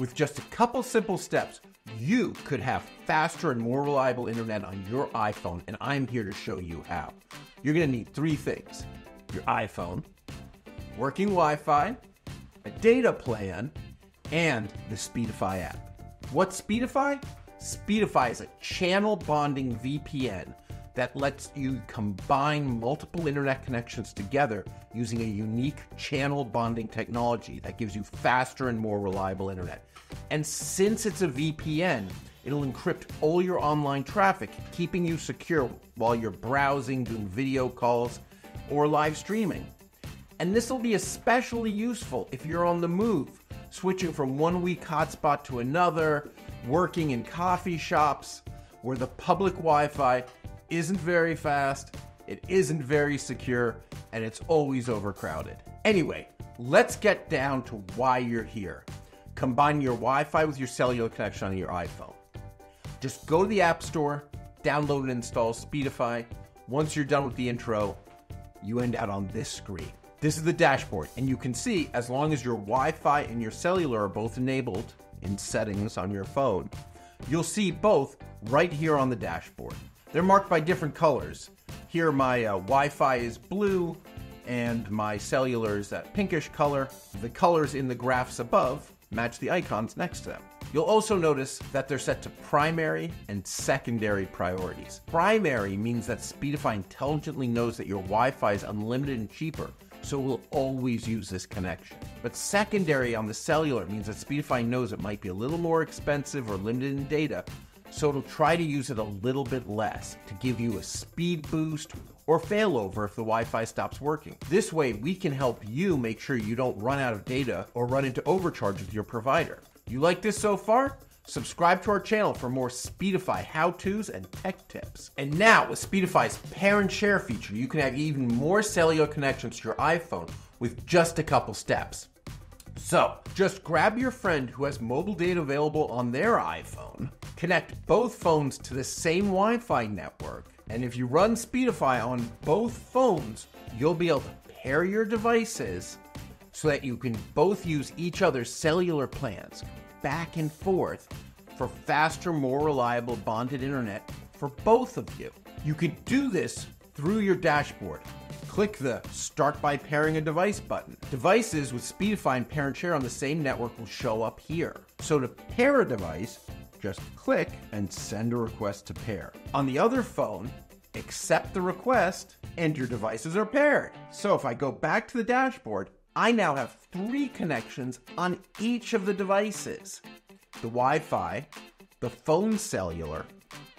With just a couple simple steps, you could have faster and more reliable internet on your iPhone, and I'm here to show you how. You're going to need three things: your iPhone, working Wi-Fi, a data plan, and the Speedify app. What's Speedify? Speedify is a channel bonding VPN that lets you combine multiple internet connections together using a unique channel bonding technology that gives you faster and more reliable internet. And since it's a VPN, it'll encrypt all your online traffic, keeping you secure while you're browsing, doing video calls, or live streaming. And this will be especially useful if you're on the move, switching from one weak hotspot to another, working in coffee shops where the public Wi-Fi isn't very fast, it isn't very secure, and it's always overcrowded. Anyway, let's get down to why you're here. Combine your Wi-Fi with your cellular connection on your iPhone. Just go to the App Store, download and install Speedify. Once you're done with the intro, you end out on this screen. This is the dashboard, and you can see as long as your Wi-Fi and your cellular are both enabled in settings on your phone, you'll see both right here on the dashboard. They're marked by different colors. Here my Wi-Fi is blue and my cellular is that pinkish color. The colors in the graphs above match the icons next to them. You'll also notice that they're set to primary and secondary priorities. Primary means that Speedify intelligently knows that your Wi-Fi is unlimited and cheaper, so it will always use this connection. But secondary on the cellular means that Speedify knows it might be a little more expensive or limited in data, so it'll try to use it a little bit less to give you a speed boost or failover if the Wi-Fi stops working. This way, we can help you make sure you don't run out of data or run into overcharge with your provider. You like this so far? Subscribe to our channel for more Speedify how-tos and tech tips. And now, with Speedify's pair and share feature, you can have even more cellular connections to your iPhone with just a couple steps. So, just grab your friend who has mobile data available on their iPhone, connect both phones to the same Wi-Fi network, and if you run Speedify on both phones, you'll be able to pair your devices so that you can both use each other's cellular plans back and forth for faster, more reliable bonded internet for both of you. You can do this through your dashboard. Click the Start by Pairing a Device button. Devices with Speedify and Pair and Share on the same network will show up here. So to pair a device, just click and send a request to pair. On the other phone, accept the request and your devices are paired. So if I go back to the dashboard, I now have 3 connections on each of the devices: the Wi-Fi, the phone cellular,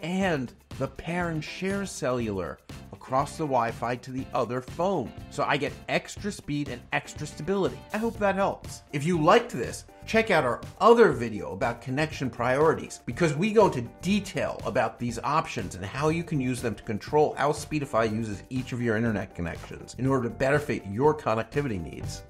and the Pair and Share cellular across the Wi-Fi to the other phone. So I get extra speed and extra stability. I hope that helps. If you liked this, check out our other video about connection priorities, because we go into detail about these options and how you can use them to control how Speedify uses each of your internet connections in order to better fit your connectivity needs.